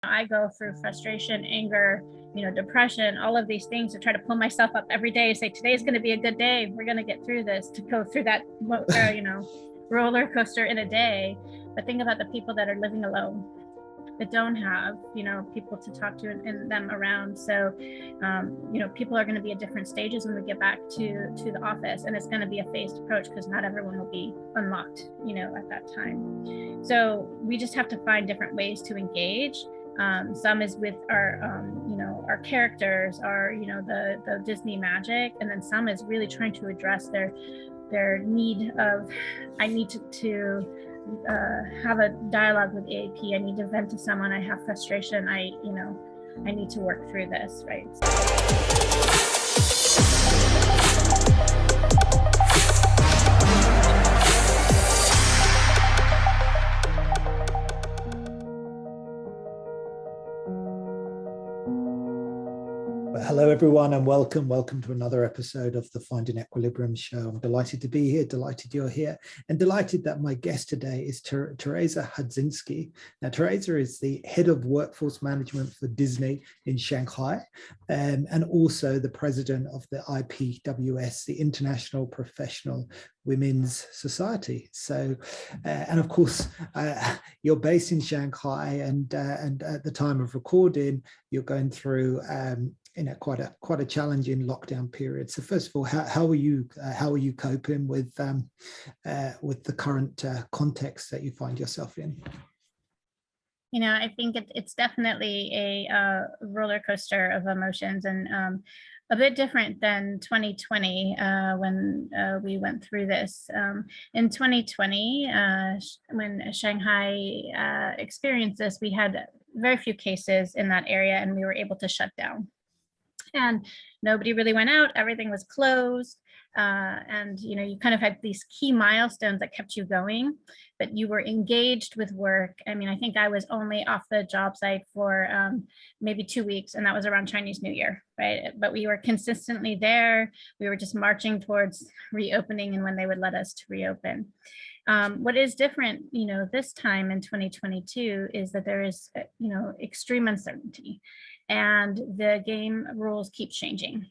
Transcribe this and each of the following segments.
I go through frustration, anger, depression, all of these things to try to pull myself up every day, say today's going to be a good day. We're going to get through this, to go through that, roller coaster in a day. But think about the people that are living alone, that don't have, people to talk to and them around. So, people are going to be at different stages when we get back to the office, and it's going to be a phased approach because not everyone will be unlocked, at that time. So we just have to find different ways to engage. Some is with our characters, the Disney magic, and then some is really trying to address their need of, I need to have a dialogue with AAP. I need to vent to someone. I have frustration. I need to work through this, right? Hello, everyone, and welcome to another episode of the Finding Equilibrium show. I'm delighted to be here, delighted you're here, and delighted that my guest today is Teresa Hudzinski. Now, Teresa is the head of workforce management for Disney in Shanghai, and also the president of the IPWS, the International Professional Women's Society. So, and of course, you're based in Shanghai, and at the time of recording, you're going through quite a challenging lockdown period. So first of all, how are you coping with the current context that you find yourself in? I think it's definitely a roller coaster of emotions, and a bit different than 2020 when we went through this. In 2020, when Shanghai experienced this, we had very few cases in that area, and we were able to shut down. And nobody really went out, everything was closed. And you kind of had these key milestones that kept you going, but you were engaged with work. I mean, I think I was only off the job site for maybe 2 weeks, and that was around Chinese New Year, right? But we were consistently there. We were just marching towards reopening and when they would let us to reopen. What is different, this time in 2022 is that there is, extreme uncertainty, and the game rules keep changing.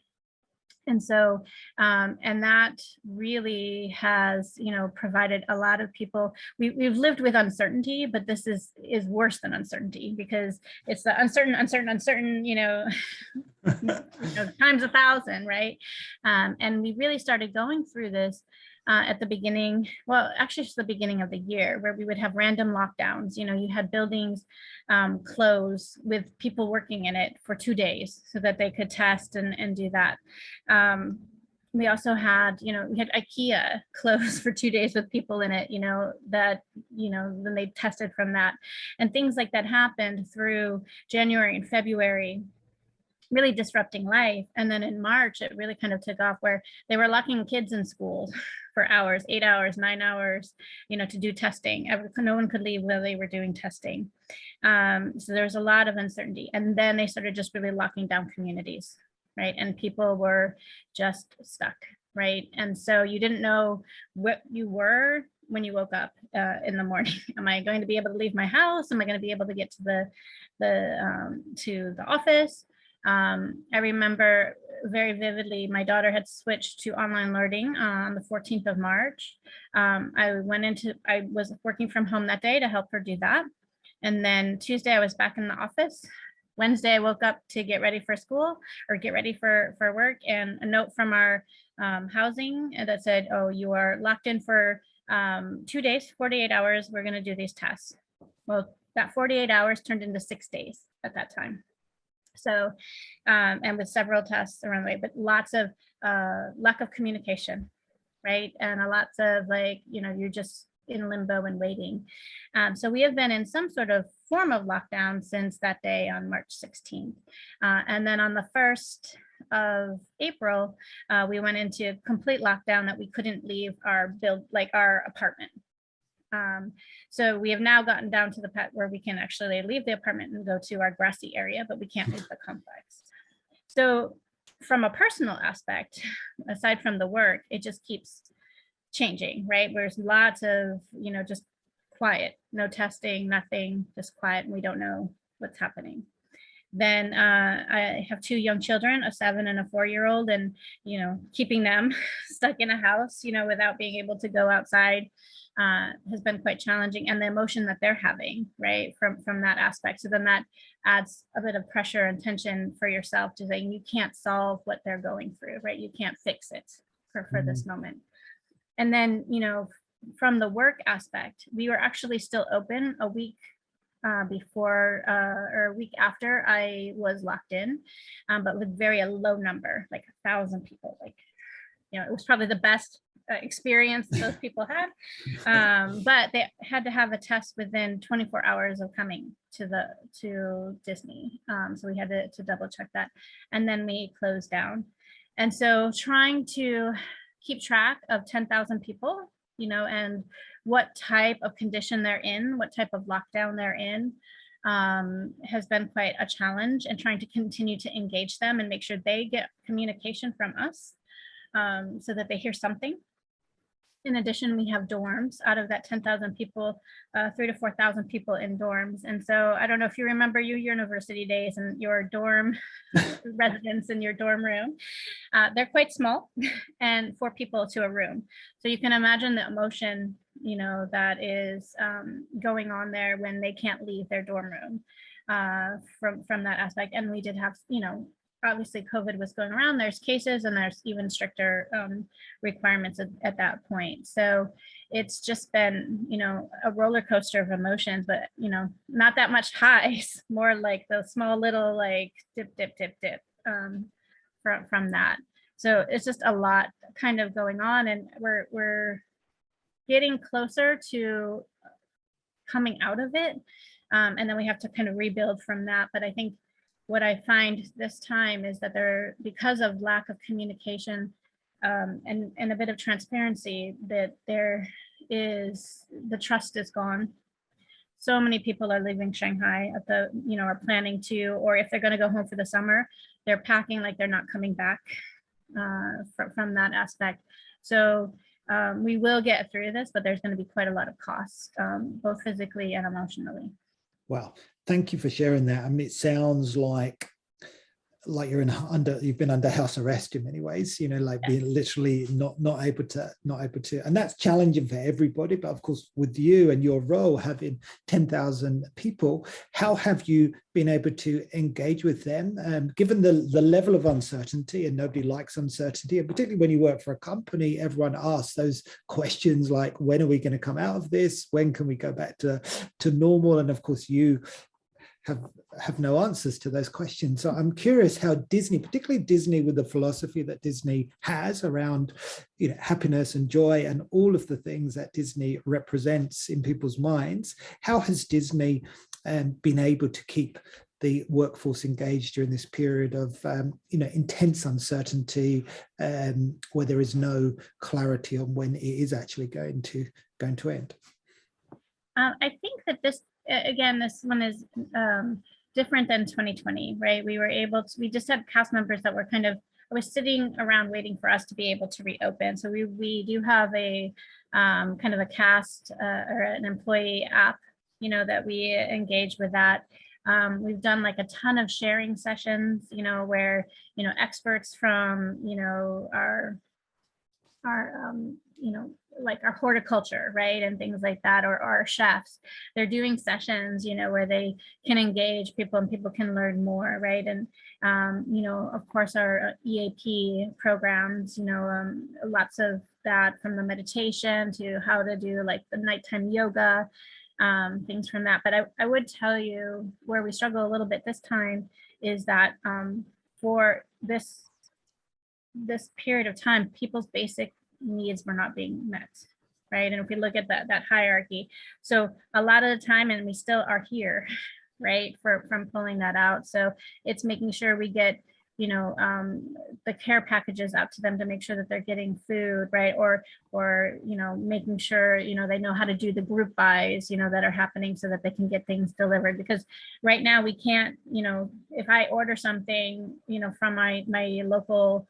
And so, and that really has, provided a lot of people, we've lived with uncertainty, but this is worse than uncertainty, because it's the uncertain, times 1,000, right? And we really started going through this at the beginning, well, actually it's the beginning of the year, where we would have random lockdowns. You had buildings close with people working in it for 2 days so that they could test and do that. We also had, we had IKEA closed for 2 days with people in it, then they tested from that. And things like that happened through January and February, really disrupting life. And then in March, it really kind of took off, where they were locking kids in schools for hours, 8 hours, 9 hours, to do testing. No one could leave while they were doing testing. So there was a lot of uncertainty. And then they started just really locking down communities, right? And people were just stuck, right? And so you didn't know what you were when you woke up in the morning. Am I going to be able to leave my house? Am I going to be able to get to the office? I remember very vividly, my daughter had switched to online learning on the 14th of March. I was working from home that day to help her do that. And then Tuesday, I was back in the office. Wednesday, I woke up to get ready for school or get ready for work, and a note from our housing that said, oh, you are locked in for 2 days, 48 hours. We're going to do these tests. Well, that 48 hours turned into 6 days at that time. So, and with several tests around the way, but lots of lack of communication, right? And a lots of you're just in limbo and waiting. So we have been in some sort of form of lockdown since that day on March 16th. And then on the 1st of April, we went into complete lockdown that we couldn't leave our apartment. So we have now gotten down to the part where we can actually leave the apartment and go to our grassy area, but we can't leave the complex. So from a personal aspect, aside from the work, it just keeps changing, right? There's lots of, just quiet, no testing, nothing, just quiet. And we don't know what's happening. Then I have 2 young children, a 7 and a 4-year-old, and keeping them stuck in a house, without being able to go outside has been quite challenging, and the emotion that they're having, right, from that aspect. So then that adds a bit of pressure and tension for yourself to say you can't solve what they're going through, right? You can't fix it for this moment. And then, from the work aspect, we were actually still open a week before or a week after I was locked in, but with very low number, like 1,000 people. Like, it was probably the best experience those people had, but they had to have a test within 24 hours of coming to Disney. So we had to double check that, and then we closed down. And so trying to keep track of 10,000 people, and what type of condition they're in, what type of lockdown they're in, has been quite a challenge, and trying to continue to engage them and make sure they get communication from us, so that they hear something. In addition, we have dorms. Out of that 10,000 people, 3,000 to 4,000 people in dorms. And so I don't know if you remember your university days and your dorm residence in your dorm room. They're quite small, and 4 people to a room. So you can imagine the emotion, that is going on there when they can't leave their dorm room from that aspect. And we did have, obviously COVID was going around, there's cases, and there's even stricter requirements at that point. So it's just been, a roller coaster of emotions, but, not that much highs, more like the small little like dip, dip, dip, dip from that. So it's just a lot kind of going on, and we're getting closer to coming out of it. And then we have to kind of rebuild from that. But I think what I find this time is that because of lack of communication and a bit of transparency, that the trust is gone. So many people are leaving Shanghai are planning to, or if they're going to go home for the summer, they're packing like they're not coming back from that aspect. So we will get through this, but there's going to be quite a lot of costs, both physically and emotionally. Wow, thank you for sharing that. I mean, it sounds like you've been under house arrest in many ways, like being literally not able to, and that's challenging for everybody. But of course, with you and your role having 10,000 people, how have you been able to engage with them, given the level of uncertainty? And nobody likes uncertainty, and particularly when you work for a company, everyone asks those questions like, when are we going to come out of this? When can we go back to normal? And of course, you have no answers to those questions. So I'm curious how Disney, particularly Disney with the philosophy that Disney has around happiness and joy and all of the things that Disney represents in people's minds, how has Disney been able to keep the workforce engaged during this period of intense uncertainty, where there is no clarity on when it is actually going to end? I think that this one is different than 2020, right? We just had cast members that were was sitting around waiting for us to be able to reopen. So we do have a kind of a cast or an employee app, that we engage with that. We've done like a ton of sharing sessions, where, experts from, our like our horticulture, right, and things like that, or our chefs, they're doing sessions, where they can engage people and people can learn more, right? And of course, our EAP programs, lots of that, from the meditation to how to do like the nighttime yoga, things from that. But I would tell you where we struggle a little bit this time is that for this period of time, people's basic needs were not being met, right? And if we look at that hierarchy, so a lot of the time, and we still are here, right, from pulling that out. So it's making sure we get the care packages out to them to make sure that they're getting food, right, or making sure they know how to do the group buys that are happening so that they can get things delivered. Because right now we can't, if I order something from my local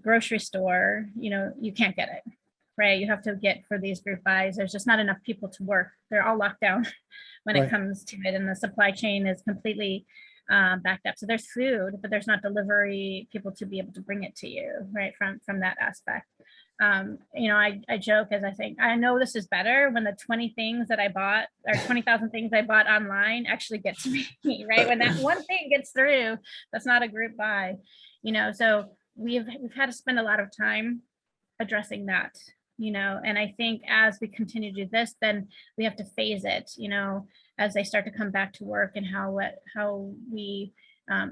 grocery store, you can't get it, right? You have to get for these group buys. There's just not enough people to work. They're all locked down when Right. it comes to it, and the supply chain is completely backed up. So there's food, but there's not delivery people to be able to bring it to you, right? From that aspect. You know, I joke as I think, I know this is better when the 20 things that I bought or 20,000 things I bought online actually get to me, right? When that one thing gets through, that's not a group buy, you know, so we've had to spend a lot of time addressing that, you know, and I think as we continue to do this, then we have to phase it, you know, as they start to come back to work, and how we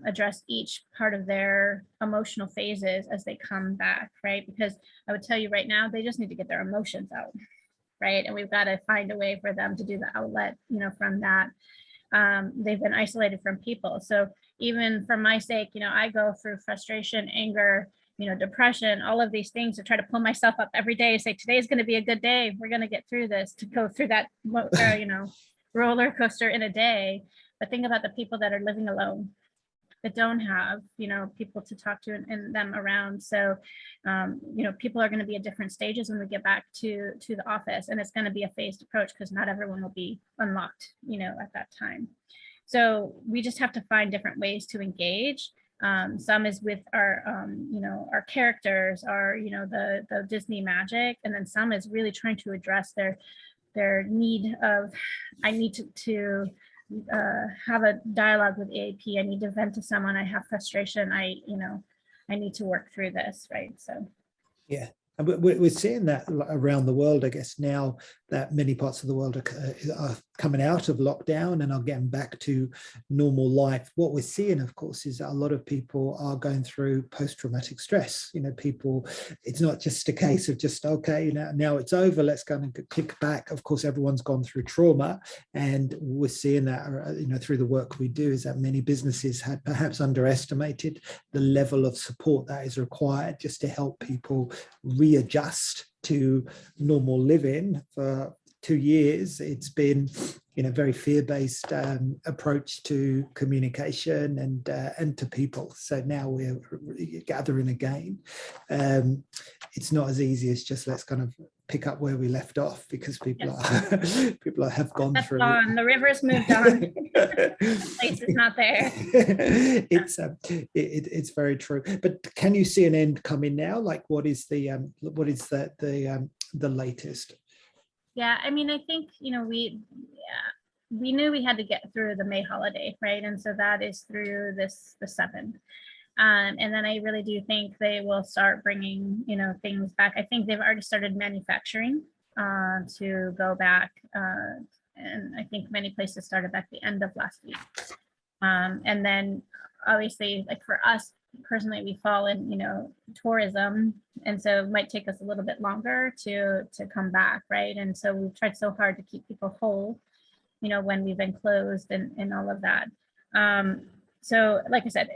address each part of their emotional phases as they come back, right? Because I would tell you right now, they just need to get their emotions out, right? And we've got to find a way for them to do the outlet, you know, from that. They've been isolated from people. So even for my sake, you know, I go through frustration, anger, you know, depression, all of these things to try to pull myself up every day and say, today's going to be a good day. We're going to get through this, to go through that, you know, roller coaster in a day. But think about the people that are living alone, that don't have, you know, people to talk to and them around. So, you know, people are going to be at different stages when we get back to the office, and it's going to be a phased approach because not everyone will be unlocked, you know, at that time. So we just have to find different ways to engage. Some is with our, you know, our characters, our, you know, the Disney magic, and then some is really trying to address their need of, I need to have a dialogue with EAP. I need to vent to someone. I have frustration. You know, I need to work through this, right? So, Yeah. And we're seeing that around the world, I guess, now that many parts of the world are coming out of lockdown and are getting back to normal life. What we're seeing, of course, is that a lot of people are going through post-traumatic stress. You know, people, it's not just a case of just, okay, now it's over, let's go and kick back. Of course, everyone's gone through trauma, and we're seeing that, you know, through the work we do, is that many businesses had perhaps underestimated the level of support that is required just to help people readjust to normal living. For 2 years, it's been, you know, very fear-based approach to communication and to people. So now we're gathering again. It's not as easy as just let's kind of pick up where we left off, because people have gone that's through. gone. The river's moved on. The place is not there. It's very true. But can you see an end coming now? Like, what is the latest? Yeah, I mean, I think, you know, we knew we had to get through the May holiday, right? And so that is through the 7th. And then I really do think they will start bringing, you know, things back. I think they've already started manufacturing to go back. And I think many places started back the end of last week. And then obviously, like for us personally, we fall in, you know, tourism. And so it might take us a little bit longer to come back, right? And so we've tried so hard to keep people whole, you know, when we've been closed and all of that. So like I said,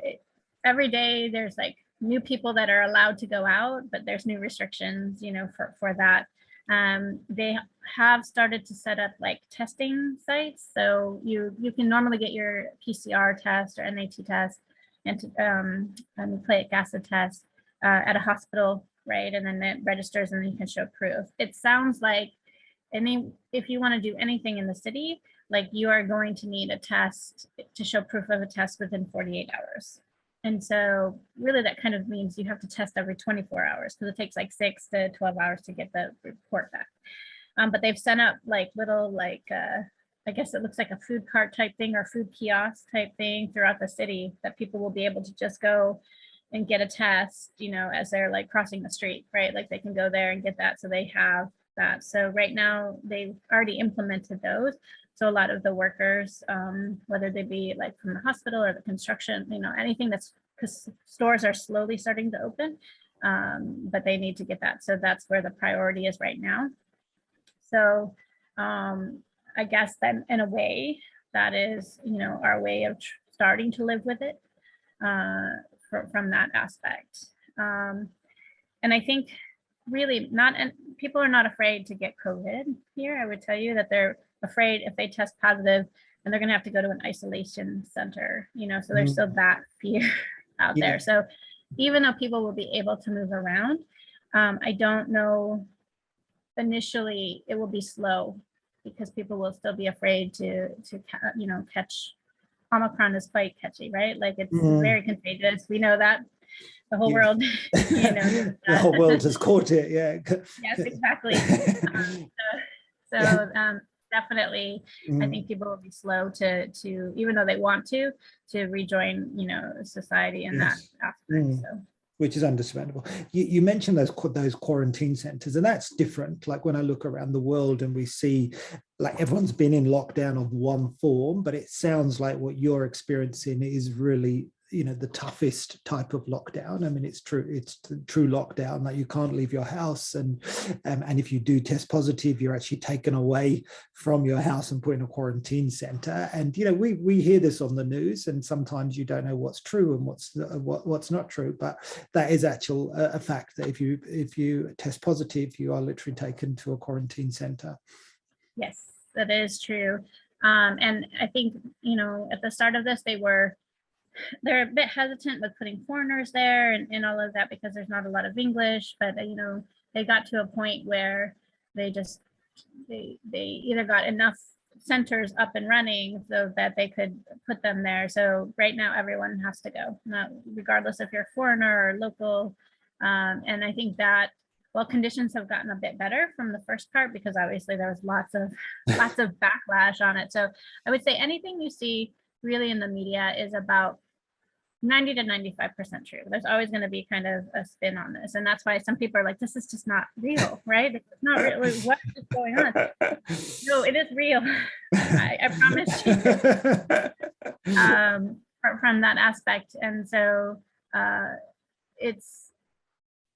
every day there's like new people that are allowed to go out, but there's new restrictions, you know, for that. They have started to set up like testing sites. So you can normally get your PCR test or NAT test and nucleic acid test at a hospital, right? And then it registers and then you can show proof. It sounds like if you want to do anything in the city, like you are going to need a test to show proof of a test within 48 hours. And so really that kind of means you have to test every 24 hours because it takes like 6 to 12 hours to get the report back. But they've sent up like little, like, I guess it looks like a food cart type thing or food kiosk type thing throughout the city that people will be able to just go and get a test, you know, as they're like crossing the street, right? Like they can go there and get that. So they have that. So right now they've already implemented those. So a lot of the workers, whether they be like from the hospital or the construction, you know, anything that's, because stores are slowly starting to open, but they need to get that. So that's where the priority is right now. So I guess then in a way that is, you know, our way of starting to live with it from that aspect. And I think really people are not afraid to get COVID here. I would tell you that they're afraid if they test positive and they're going to have to go to an isolation center, you know, so there's still that fear out there. So even though people will be able to move around, I don't know initially it will be slow because people will still be afraid to catch. Omicron is quite catchy, right? Like it's very contagious. We know that the whole world, the whole world has caught it. Yeah. Yes, exactly. Definitely, I think people will be slow to even though they want to rejoin, society in that aspect. So. Which is understandable. You mentioned those quarantine centers, and that's different. Like when I look around the world and we see like everyone's been in lockdown of one form, but it sounds like what you're experiencing is really, the toughest type of lockdown. I mean, it's the true lockdown, that you can't leave your house, and if you do test positive, you're actually taken away from your house and put in a quarantine center. And we hear this on the news, and sometimes you don't know what's true and what's not true, but that is a fact, that if you test positive, you are literally taken to a quarantine center. Yes, that is true. And I think, at the start of this, they're a bit hesitant with putting foreigners there and all of that, because there's not a lot of English, but they got to a point where they either got enough centers up and running so that they could put them there. So right now everyone has to go, not regardless if you're a foreigner or local. And I think that conditions have gotten a bit better from the first part, because obviously there was lots of backlash on it. So I would say anything you see really in the media is about 90 to 95% true. There's always going to be kind of a spin on this. And that's why some people are like, this is just not real, right? It's not real. What is going on? No, it is real. I promise you. From that aspect. And so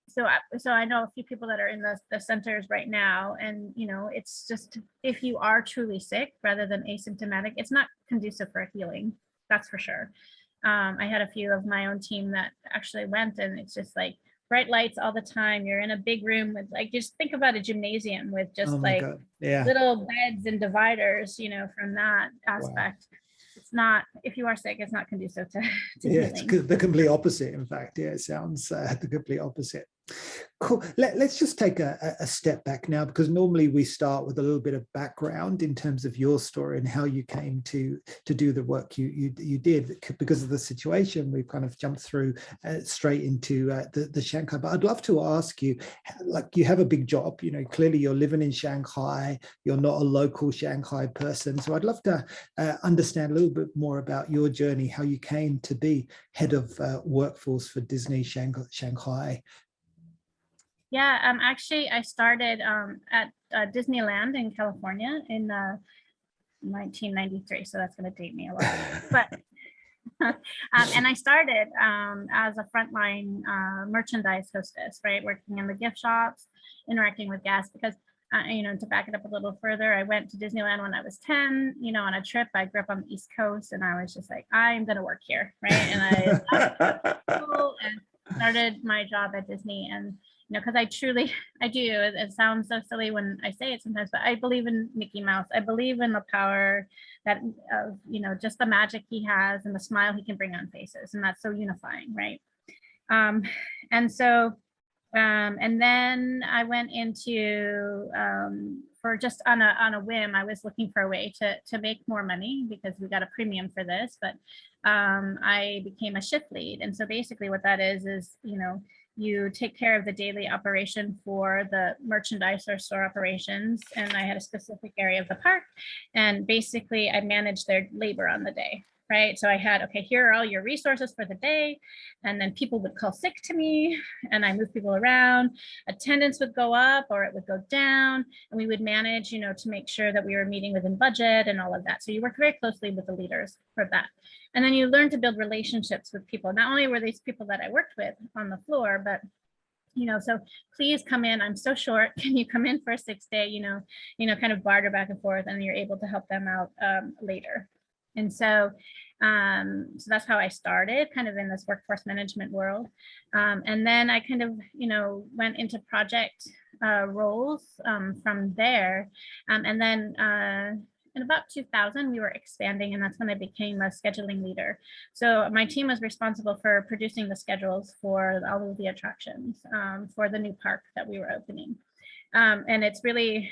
so I know a few people that are in the centers right now, and it's just, if you are truly sick rather than asymptomatic, it's not conducive for healing. That's for sure. I had a few of my own team that actually went, and it's just like bright lights all the time. You're in a big room with, like, just think about a gymnasium with just little beds and dividers, from that aspect. Wow. It's not, if you are sick, it's not conducive to healing. It's the complete opposite. In fact, it sounds the complete opposite. Cool. Let's just take a step back now, because normally we start with a little bit of background in terms of your story and how you came to do the work you did. Because of the situation, we've kind of jumped through straight into the Shanghai. But I'd love to ask you, like, you have a big job, clearly you're living in Shanghai, you're not a local Shanghai person. So I'd love to understand a little bit more about your journey, how you came to be head of workforce for Disney Shanghai. Yeah, actually, I started at Disneyland in California in 1993, so that's going to date me a lot. But and I started as a frontline merchandise hostess, right, working in the gift shops, interacting with guests. Because to back it up a little further, I went to Disneyland when I was 10, on a trip. I grew up on the East Coast, and I was just like, I'm going to work here, right? And I started my job at Disney, and because I do. It sounds so silly when I say it sometimes, but I believe in Mickey Mouse. I believe in the power that of just the magic he has and the smile he can bring on faces, and that's so unifying, right? And so, and then I went into for just on a whim. I was looking for a way to make more money, because we got a premium for this, but I became a shift lead. And so basically what that is you take care of the daily operation for the merchandise or store operations. And I had a specific area of the park, and basically I managed their labor on the day, right? So I had, okay, here are all your resources for the day. And then people would call sick to me, and I moved people around. Attendance would go up or it would go down, and we would manage, to make sure that we were meeting within budget and all of that. So you work very closely with the leaders for that. And then you learn to build relationships with people. Not only were these people that I worked with on the floor, but so please come in. I'm so short. Can you come in for a 6-day, kind of barter back and forth, and you're able to help them out later. And so that's how I started, kind of in this workforce management world. And then I kind of, went into project roles from there. And then in about 2000, we were expanding, and that's when I became a scheduling leader. So my team was responsible for producing the schedules for all of the attractions for the new park that we were opening. And it's really,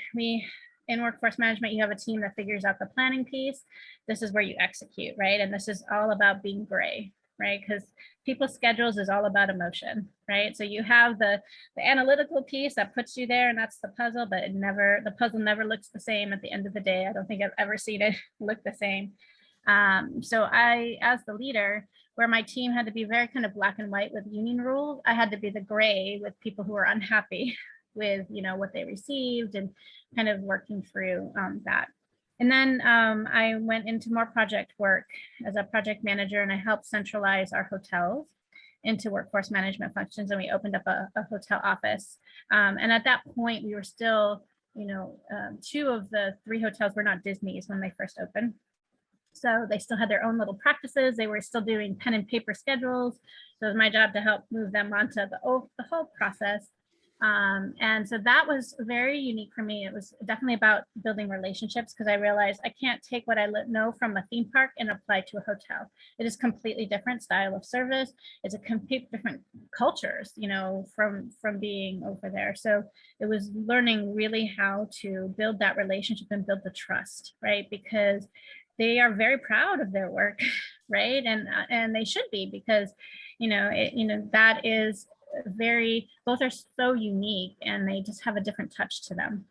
in workforce management, you have a team that figures out the planning piece. This is where you execute, right? And this is all about being gray, right? Because people's schedules is all about emotion, right? So you have the analytical piece that puts you there, and that's the puzzle, but the puzzle never looks the same at the end of the day. I don't think I've ever seen it look the same. So I, as the leader, where my team had to be very kind of black and white with union rules, I had to be the gray with people who were unhappy with, what they received, and kind of working through that. And then I went into more project work as a project manager, and I helped centralize our hotels into workforce management functions, and we opened up a hotel office. And at that point, we were still, 2 of the 3 hotels were not Disney's when they first opened. So they still had their own little practices. They were still doing pen and paper schedules. So it was my job to help move them onto the whole process. And so that was very unique for me. It was definitely about building relationships, because I realized I can't take what I know from a theme park and apply to a hotel. It is completely different style of service. It's a complete different cultures, from being over there. So it was learning really how to build that relationship and build the trust, right? Because they are very proud of their work, right? And they should be, because, that is both are so unique, and they just have a different touch to them.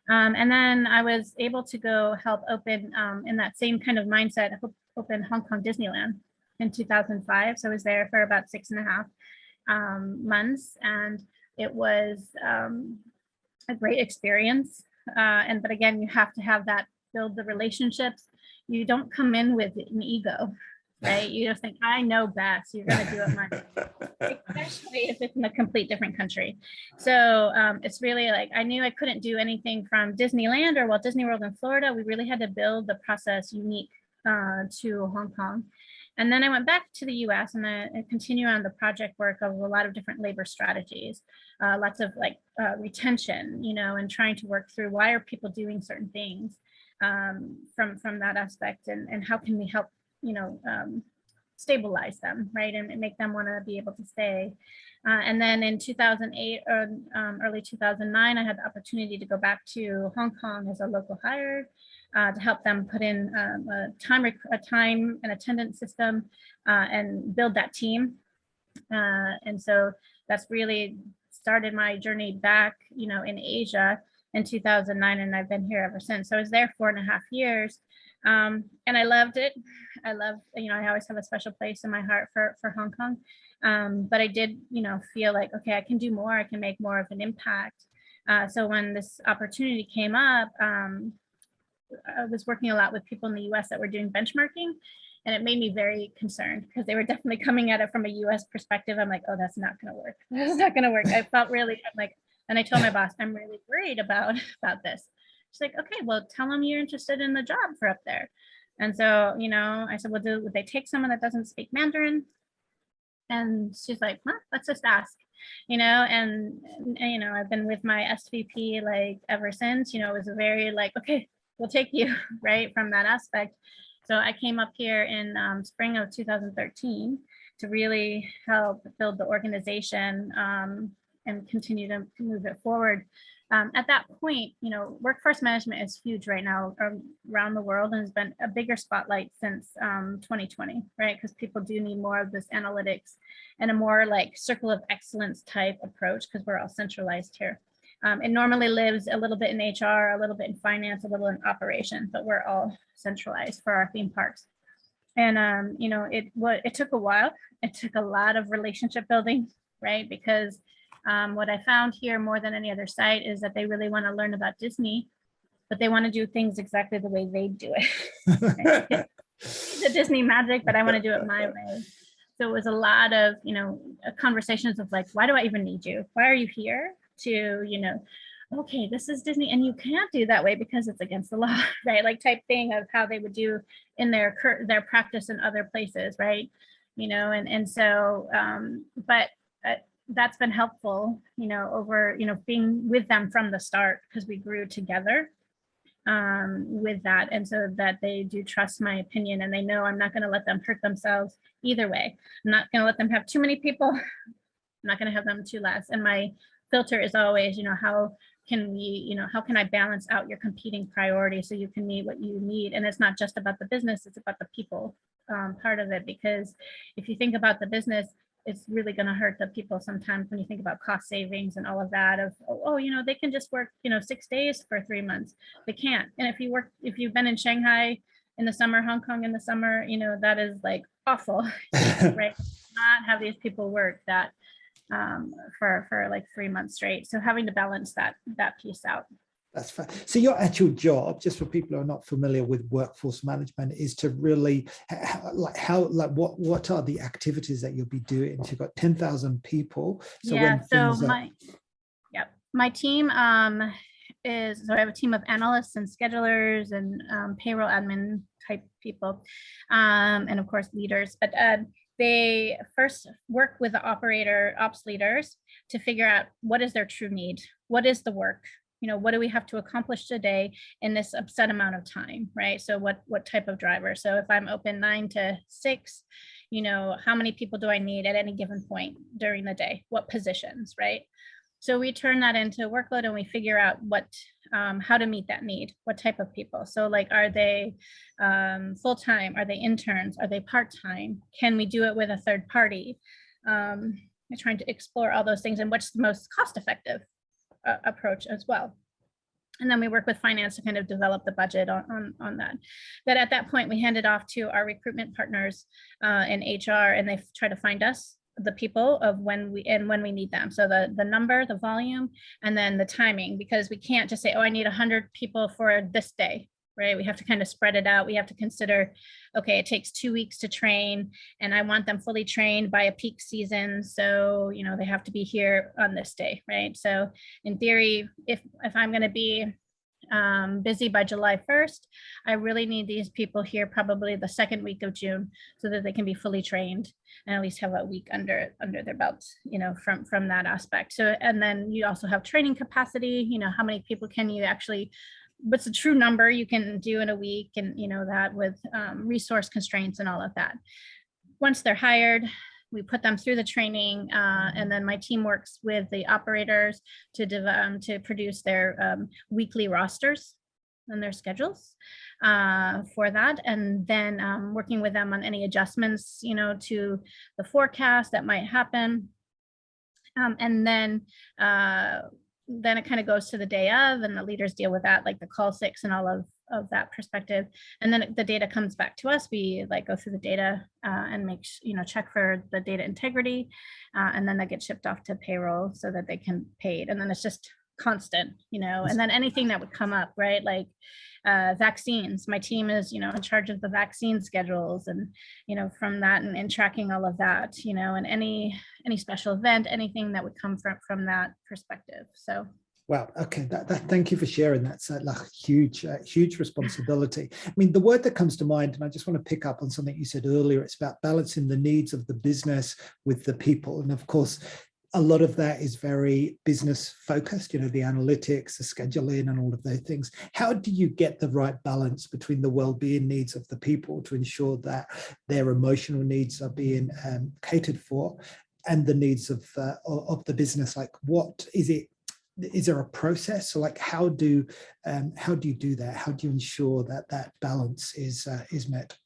And then I was able to go help open, in that same kind of mindset, open Hong Kong Disneyland in 2005. So I was there for about 6.5 months, and it was a great experience. But again, you have to have that, build the relationships. You don't come in with an ego, right? You just think, I know best. You're going to do it my way, especially if it's in a complete different country. So it's really like, I knew I couldn't do anything from Disneyland or Walt Disney World in Florida. We really had to build the process unique to Hong Kong. And then I went back to the US, and I continue on the project work of a lot of different labor strategies, lots of retention, and trying to work through, why are people doing certain things from that aspect, and how can we help, stabilize them, right, and make them want to be able to stay. And then in 2008 or early 2009, I had the opportunity to go back to Hong Kong as a local hire to help them put in a time and attendance system and build that team. And so that's really started my journey back, in Asia in 2009, and I've been here ever since. So I was there 4.5 years, and I loved it. I love, I always have a special place in my heart for Hong Kong. But I did, feel like, okay, I can do more. I can make more of an impact. So when this opportunity came up, I was working a lot with people in the US that were doing benchmarking, and it made me very concerned, because they were definitely coming at it from a US perspective. I'm like, oh, that's not going to work. That's not going to work. I felt really, I'm like, and I told my boss, I'm really worried about this. She's like, okay, well, tell them you're interested in the job for up there. And so, I said, well, would they take someone that doesn't speak Mandarin? And she's like, well, let's just ask, and I've been with my SVP like ever since. It was very like, okay, we'll take you, right, from that aspect. So I came up here in spring of 2013 to really help build the organization and continue to move it forward. At that point, workforce management is huge right now around the world, and has been a bigger spotlight since 2020, right? Because people do need more of this analytics and a more like circle of excellence type approach, because we're all centralized here. It normally lives a little bit in HR, a little bit in finance, a little in operations, but we're all centralized for our theme parks. And it took a while. It took a lot of relationship building, right? Because what I found here more than any other site is that they really want to learn about Disney, but they want to do things exactly the way they do it. Right? The Disney magic, but I want to do it my way. So it was a lot of, conversations of like, why do I even need you? Why are you here? To, okay, this is Disney, and you can't do that way because it's against the law, right? Like type thing of how they would do in their practice in other places, right? And so, but that's been helpful, over, being with them from the start, because we grew together with that. And so that they do trust my opinion, and they know I'm not going to let them hurt themselves either way. I'm not going to let them have too many people. I'm not going to have them too less. And my filter is always, how can we, how can I balance out your competing priorities so you can meet what you need? And it's not just about the business, it's about the people part of it. Because if you think about the business, it's really going to hurt the people sometimes when you think about cost savings and all of that of, they can just work, 6 days for 3 months. They can't. And if you've been in Shanghai in the summer, Hong Kong in the summer, that is like awful, right? Not have these people work that for like 3 months straight. So having to balance that piece out. That's fine. So your actual job, just for people who are not familiar with workforce management, is to really what are the activities that you'll be doing? So you've got 10,000 people. So my team is, so I have a team of analysts and schedulers and payroll admin type people, and of course leaders. But they first work with the ops leaders to figure out what is their true need, what is the work. What do we have to accomplish today in this set amount of time, right? So what type of driver? So if I'm open 9 to 6, how many people do I need at any given point during the day? What positions, right? So we turn that into workload and we figure out how to meet that need, what type of people. So like, are they full-time? Are they interns? Are they part-time? Can we do it with a third party? We're trying to explore all those things and what's the most cost-effective approach as well. And then we work with finance to kind of develop the budget on that. But at that point, we hand it off to our recruitment partners in HR, and they try to find us the people of when we need them. So the number, the volume, and then the timing, because we can't just say, I need 100 people for this day, right? We have to kind of spread it out. We have to consider, okay, it takes 2 weeks to train and I want them fully trained by a peak season. So, they have to be here on this day, right? So in theory, if I'm going to be busy by July 1st, I really need these people here probably the second week of June so that they can be fully trained and at least have a week under their belts, from that aspect. So, and then you also have training capacity, how many people can you actually, what's the true number you can do in a week, and that with resource constraints and all of that. Once they're hired, we put them through the training, and then my team works with the operators to produce their weekly rosters and their schedules for that, and then working with them on any adjustments, to the forecast that might happen, and then it kind of goes to the day of, and the leaders deal with that, like the call 6 and all of that perspective. And then the data comes back to us. We go through the data and check for the data integrity, and then that gets shipped off to payroll so that they can pay it. And then it's just constant, and then anything that would come up, right? Like vaccines. My team is, in charge of the vaccine schedules, and, from that and tracking all of that, and any special event, anything that would come from that perspective. So. Wow. Okay. Thank you for sharing. That's like huge responsibility. I mean, the word that comes to mind, and I just want to pick up on something you said earlier, it's about balancing the needs of the business with the people. And of course, a lot of that is very business focused, the analytics, the scheduling, and all of those things. How do you get the right balance between the well-being needs of the people to ensure that their emotional needs are being catered for, and the needs of the business? Like, what is it? Is there a process? So like, how do you do that? How do you ensure that balance is met?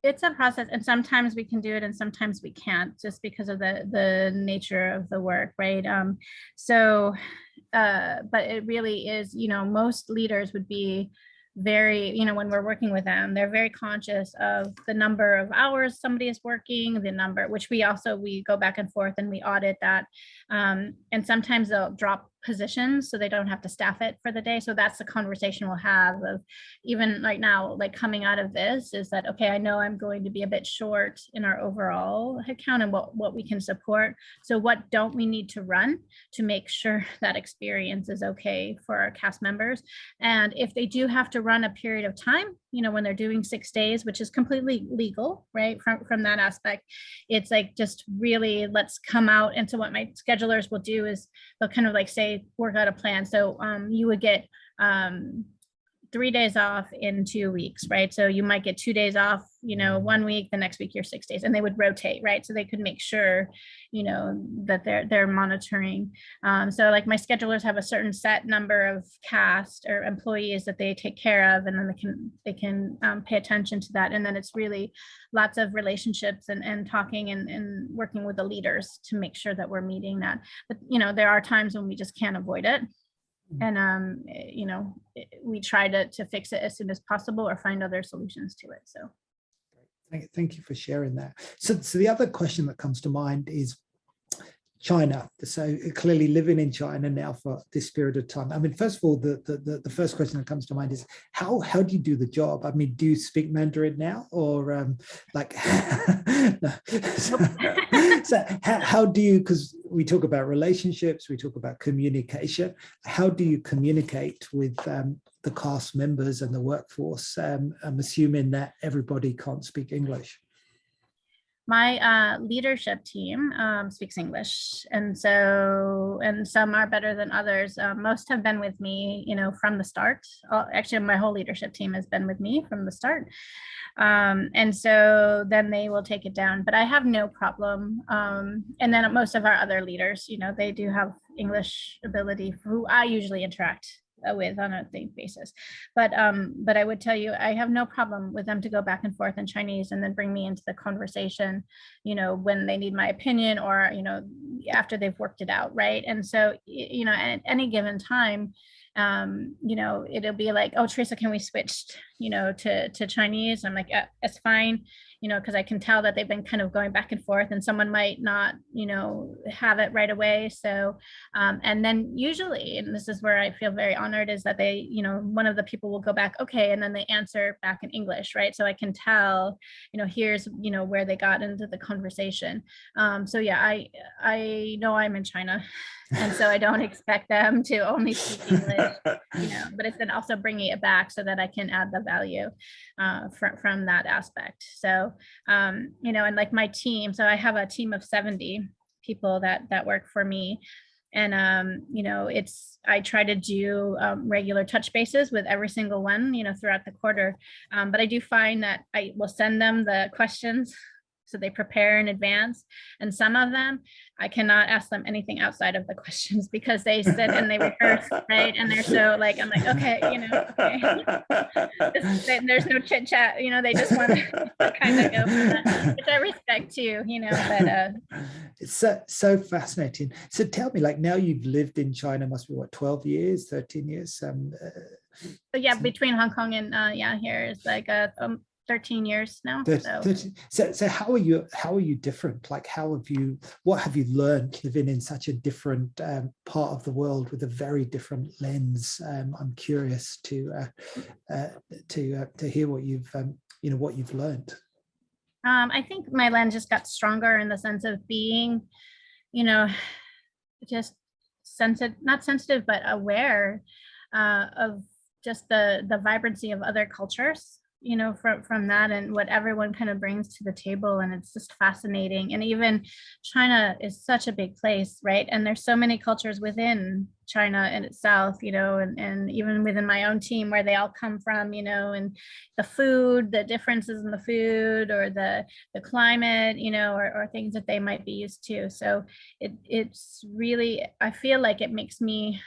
It's a process, and sometimes we can do it and sometimes we can't, just because of the nature of the work, right? But it really is, most leaders would be very, when we're working with them, they're very conscious of the number of hours somebody is working, the number, which we go back and forth and we audit that. And sometimes they'll drop positions so they don't have to staff it for the day. So that's the conversation we'll have of, even right now, like coming out of this, is that, okay, I know I'm going to be a bit short in our overall headcount and what we can support. So what don't we need to run to make sure that experience is okay for our cast members? And if they do have to run a period of time, when they're doing 6 days, which is completely legal, right? From that aspect, it's like, just really, let's come out. And so what my schedulers will do is they'll kind of like say, work out a plan. So you would get 3 days off in 2 weeks, right? So you might get 2 days off, 1 week, the next week you're 6 days, and they would rotate, right? So they could make sure, that they're monitoring. So like my schedulers have a certain set number of cast or employees that they take care of, and then they can pay attention to that. And then it's really lots of relationships and talking and working with the leaders to make sure that we're meeting that. But there are times when we just can't avoid it. And we try to fix it as soon as possible or find other solutions to it. So thank you for sharing that. So the other question that comes to mind is China. So clearly living in China now for this period of time. I mean, first of all, the first question that comes to mind is how do you do the job? I mean, do you speak Mandarin now, or so how do you, because we talk about relationships, we talk about communication, how do you communicate with the cast members and the workforce? I'm assuming that everybody can't speak English. My leadership team speaks English, and some are better than others. Most have been with me, from the start. Actually, my whole leadership team has been with me from the start, and so then they will take it down. But I have no problem. And then most of our other leaders, they do have English ability, who I usually interact with on a daily basis. But I would tell you, I have no problem with them to go back and forth in Chinese and then bring me into the conversation, when they need my opinion, or, after they've worked it out, right? And so, at any given time, it'll be like, oh, Teresa, can we switch, to Chinese? I'm like, it's fine, because I can tell that they've been kind of going back and forth, and someone might not, have it right away. So, and then usually, and this is where I feel very honored, is that they, one of the people will go back, okay, and then they answer back in English, right? So I can tell, here's, where they got into the conversation. So yeah, I know I'm in China, and so I don't expect them to only speak English, but it's then also bringing it back so that I can add the value from that aspect. So, and like my team, so I have a team of 70 people that work for me. And, I try to do regular touch bases with every single one, throughout the quarter. But I do find that I will send them the questions, so they prepare in advance. And some of them, I cannot ask them anything outside of the questions, because they sit and they rehearse, right? And they're so like, I'm like, okay, okay. There's no chit chat, they just want to kind of go for that, which I respect too, but it's so fascinating. So tell me, like, now you've lived in China, must be what, 12 years, 13 years? So yeah, between Hong Kong and here is like 13 years now. So how are you different? Like, what have you learned living in such a different part of the world with a very different lens? I'm curious to hear what you've learned. I think my lens just got stronger in the sense of being, just not sensitive, but aware of just the vibrancy of other cultures, from that, and what everyone kind of brings to the table. And it's just fascinating. And even China is such a big place, right? And there's so many cultures within China in itself, and even within my own team, where they all come from, and the food, the differences in the food, or the climate, or things that they might be used to. So it's really, I feel like it makes me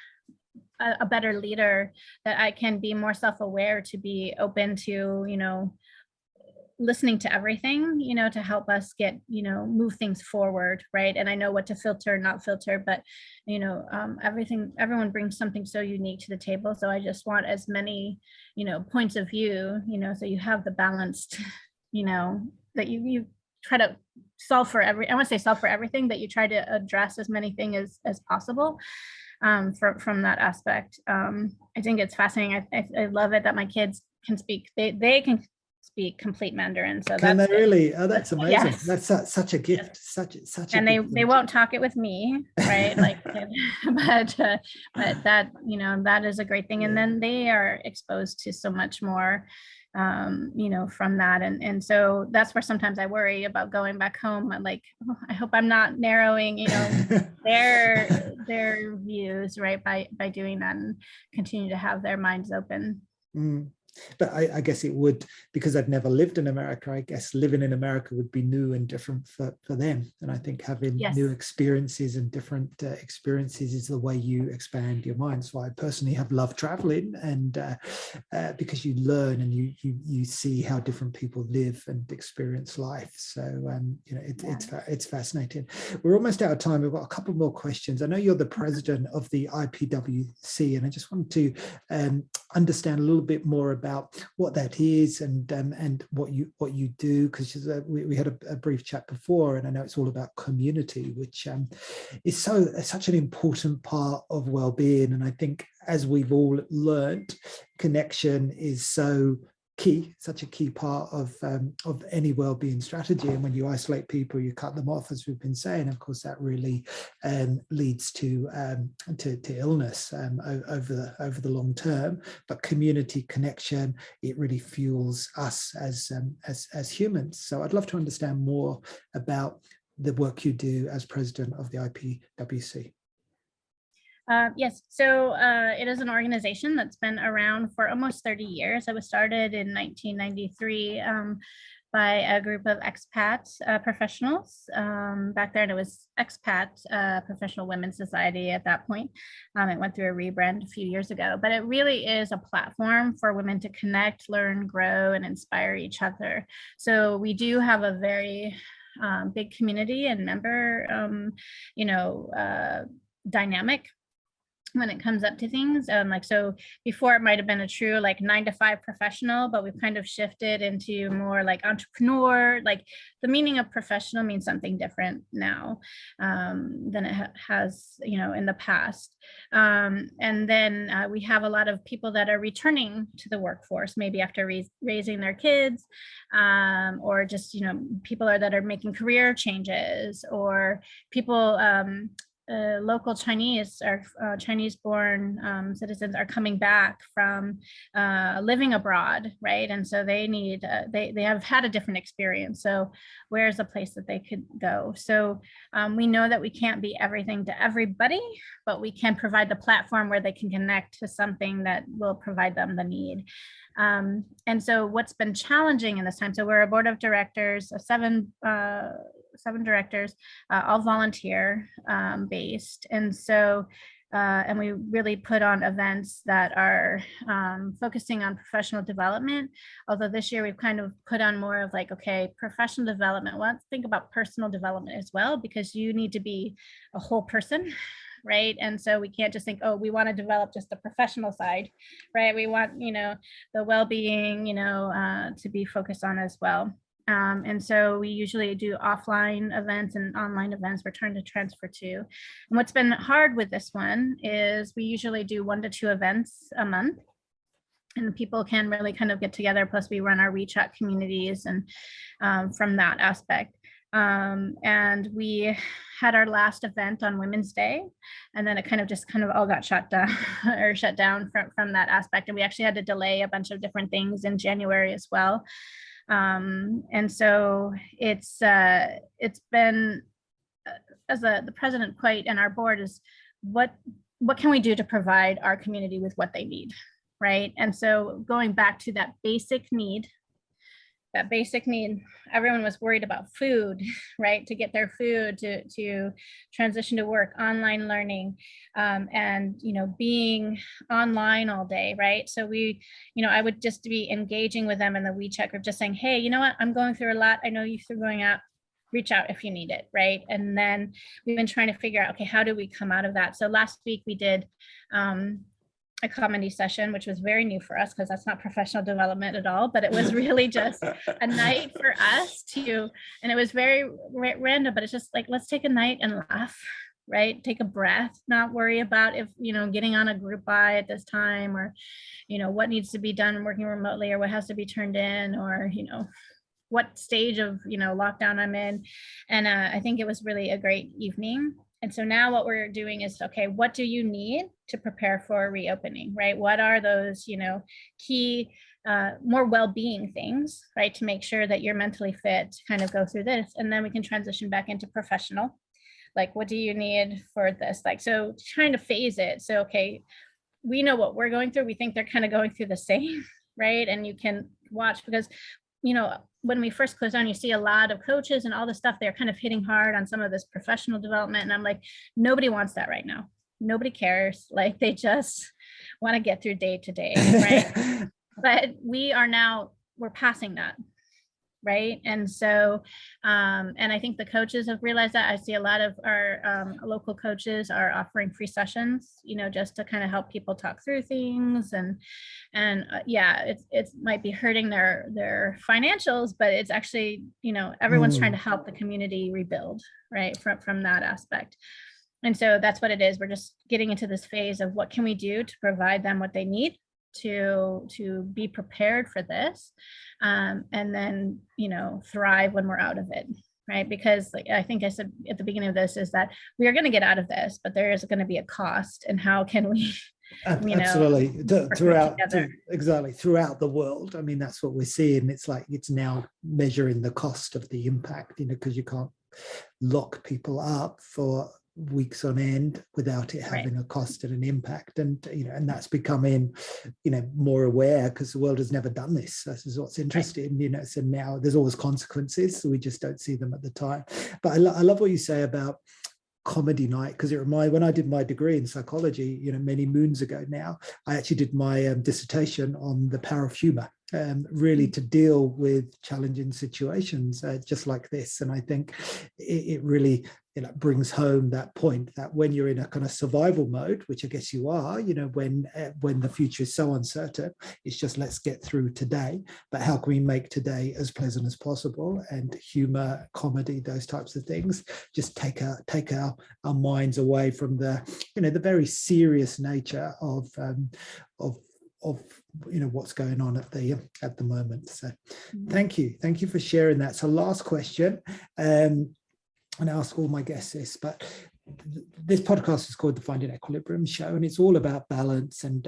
a better leader, that I can be more self-aware, to be open to, listening to everything, to help us get, move things forward, right? And I know what to filter, not filter, but, everyone brings something so unique to the table. So I just want as many, points of view, so you have the balanced, that you try to solve for I want to say solve for everything, that you try to address as many things as possible. From that aspect. I think it's fascinating. I love it that my kids can speak. They can speak complete Mandarin. So can that's they really? Oh, that's amazing. Yes. That's such a gift. Yes. Such. And they won't talk it with me, right? Like, but that that is a great thing. And then they are exposed to so much more. From that. And so that's where sometimes I worry about going back home. I'm like, oh, I hope I'm not narrowing, their views, right, by doing that, and continue to have their minds open. Mm. But I guess it would, because I've never lived in America, I guess living in America would be new and different for them. And I think having Yes. new experiences and different experiences is the way you expand your mind. So I personally have loved traveling, and because you learn and you see how different people live and experience life. So you know, it's fascinating. We're almost out of time. We've got a couple more questions. I know you're the president of the IPWC, and I just wanted to understand a little bit more about what that is and what you do, because we had a brief chat before, and I know it's all about community, which is such an important part of well-being. And I think, as we've all learned, connection is such a key part of any well-being strategy. And when you isolate people, you cut them off, as we've been saying, of course, that really leads to illness over the long term. But community connection, it really fuels us as humans. So I'd love to understand more about the work you do as president of the IPWC. Yes, so it is an organization that's been around for almost 30 years. It was started in 1993 by a group of expat professionals. Back then it was Expat Professional Women's Society at that point. It went through a rebrand a few years ago, but it really is a platform for women to connect, learn, grow, and inspire each other. So we do have a very big community and member, dynamic when it comes up to things. Like, so before it might have been a true like 9-to-5 professional, but we've kind of shifted into more like entrepreneur. Like, the meaning of professional means something different now than it has, in the past. And then we have a lot of people that are returning to the workforce, maybe after raising their kids, or just, people that are making career changes, or people, local Chinese or Chinese-born citizens are coming back from living abroad, right? And so they need, they have had a different experience. So where's a place that they could go? So we know that we can't be everything to everybody, but we can provide the platform where they can connect to something that will provide them the need. And so what's been challenging in this time, so we're a board of directors of seven directors, all volunteer based. And so, and we really put on events that are focusing on professional development. Although this year we've kind of put on more of like, okay, professional development. Well, let's think about personal development as well, because you need to be a whole person. Right. And so we can't just think, oh, we want to develop just the professional side, right? We want, the well-being, to be focused on as well. And so we usually do offline events and online events we're trying to transfer to. And what's been hard with this one is we usually do 1 to 2 events a month. And people can really kind of get together. Plus we run our WeChat communities and from that aspect. And we had our last event on Women's Day, and then it kind of all got shut down or shut down from that aspect. And we actually had to delay a bunch of different things in January as well. And so it's been, as the president quite, and our board is, what can we do to provide our community with what they need, right? And so going back to that basic need, everyone was worried about food, right? To get their food, to transition to work, online learning, and, being online all day, right? So we, I would just be engaging with them in the WeChat group, just saying, hey, you know what, I'm going through a lot. I know you're going out, reach out if you need it, right? And then we've been trying to figure out, okay, how do we come out of that? So last week we did, a comedy session, which was very new for us because that's not professional development at all, but it was really just a night for us and it was very random, but it's just like, let's take a night and laugh, right? Take a breath, not worry about if, getting on a group buy at this time, or, what needs to be done working remotely, or what has to be turned in, or, what stage of, lockdown I'm in. And I think it was really a great evening. And so now what we're doing is, okay, what do you need to prepare for reopening, right? What are those, key, more well-being things, right? To make sure that you're mentally fit to kind of go through this. And then we can transition back into professional. Like, what do you need for this? Like, so trying to phase it. So, okay, we know what we're going through. We think they're kind of going through the same, right? And you can watch because, when we first closed down, you see a lot of coaches and all this stuff, they're kind of hitting hard on some of this professional development. And I'm like, nobody wants that right now. Nobody cares. Like they just want to get through day to day, right? But we're passing that. Right. And so, and I think the coaches have realized that. I see a lot of our local coaches are offering free sessions, just to kind of help people talk through things. And yeah, it might be hurting their financials, but it's actually, everyone's trying to help the community rebuild, right, from that aspect. And so that's what it is. We're just getting into this phase of what can we do to provide them what they need to be prepared for this, and then thrive when we're out of it, right? Because like I think I said at the beginning of this is that we are going to get out of this, but there is going to be a cost, and how can we absolutely throughout the world. I mean, that's what we're seeing. It's like it's now measuring the cost of the impact, because you can't lock people up for weeks on end without it having a cost and an impact. And and that's becoming more aware, because the world has never done this. This is what's interesting. So now there's always consequences, so we just don't see them at the time. But I love what you say about comedy night, because it reminds, when I did my degree in psychology, many moons ago now, I actually did my dissertation on the power of humor, really to deal with challenging situations just like this. And I think it really brings home that point that when you're in a kind of survival mode, which I guess you are, when the future is so uncertain, it's just let's get through today. But how can we make today as pleasant as possible? And humor, comedy, those types of things just take our minds away from the the very serious nature of what's going on at the moment. So thank you for sharing that. So last question, and I ask all my guests this, but this podcast is called the Finding Equilibrium Show, and it's all about balance. And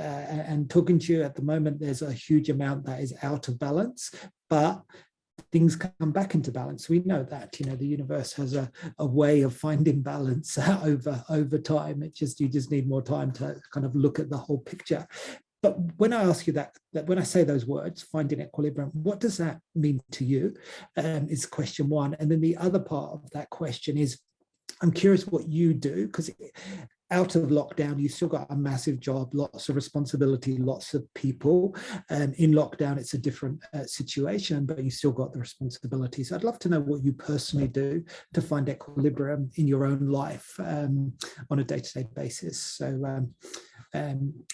talking to you at the moment, there's a huge amount that is out of balance, but things come back into balance. We know that the universe has a way of finding balance over time. You just need more time to kind of look at the whole picture. But when I ask you that when I say those words, finding equilibrium, what does that mean to you? Is question one. And then the other part of that question is, I'm curious what you do, because out of lockdown, you've still got a massive job, lots of responsibility, lots of people. In lockdown, it's a different situation, but you still got the responsibilities. I'd love to know what you personally do to find equilibrium in your own life on a day-to-day basis. So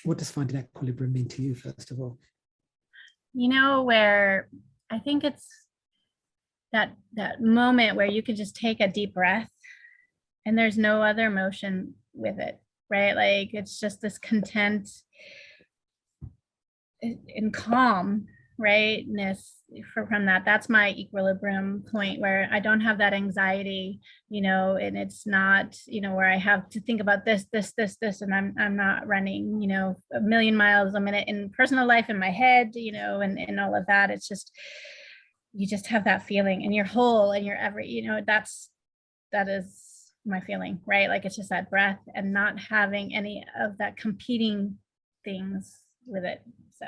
what does finding equilibrium mean to you, first of all? Where I think it's that moment where you can just take a deep breath and there's no other emotion with it, right? Like it's just this content and calm, rightness from that. That's my equilibrium point, where I don't have that anxiety, and it's not, where I have to think about this, and I'm not running, a million miles a minute in personal life in my head, and all of that. It's just, you just have that feeling, and you're whole, and you're that is my feeling, right? Like it's just that breath and not having any of that competing things with it. So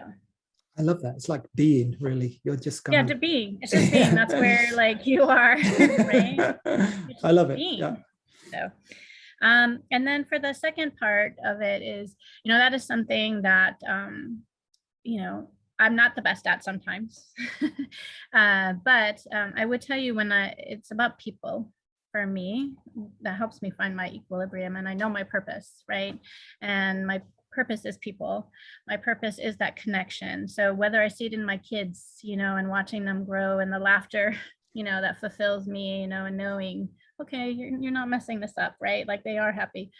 I love that. It's like being, really. You're just to being. It's just being. That's where like you are, right? I love it. Being. Yeah. So, and then for the second part of it is, that is something that, I'm not the best at sometimes, but I would tell you it's about people. For me, that helps me find my equilibrium, and I know my purpose, right? And my purpose is people. My purpose is that connection. So whether I see it in my kids, and watching them grow, and the laughter, that fulfills me, and knowing, okay, you're not messing this up, right? Like they are happy,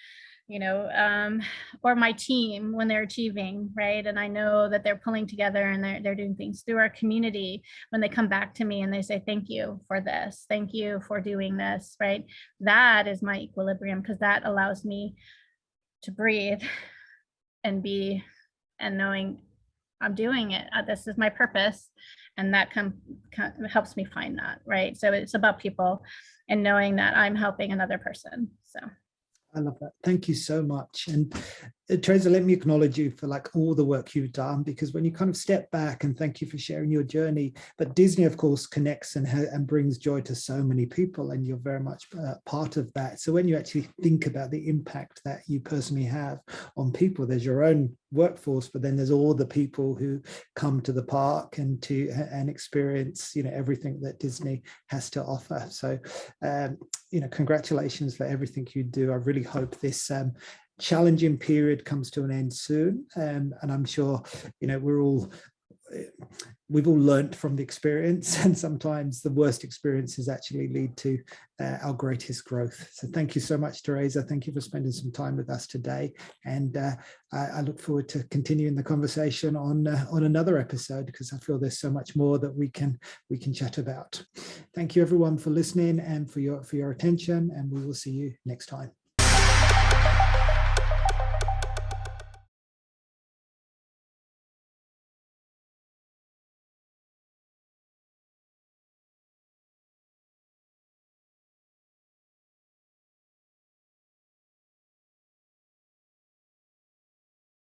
or my team when they're achieving, right? And I know that they're pulling together and they're doing things through our community. When they come back to me and they say, thank you for this, thank you for doing this, right? That is my equilibrium, because that allows me to breathe and be, and knowing I'm doing it. This is my purpose. And that helps me find that, right? So it's about people and knowing that I'm helping another person. So I love that. Thank you so much. And Teresa, let me acknowledge you for like all the work you've done, because when you kind of step back, and thank you for sharing your journey, but Disney of course connects and brings joy to so many people, and you're very much part of that. So when you actually think about the impact that you personally have on people, there's your own workforce, but then there's all the people who come to the park and experience, you know, everything that Disney has to offer. So you know, congratulations for everything you do. I really hope this challenging period comes to an end soon, and I'm sure, you know, we've all learned from the experience, and sometimes the worst experiences actually lead to our greatest growth. So thank you so much, Teresa. Thank you for spending some time with us today, and I look forward to continuing the conversation on another episode, because I feel there's so much more that we can chat about. Thank you everyone for listening and for your attention, and we will see you next time.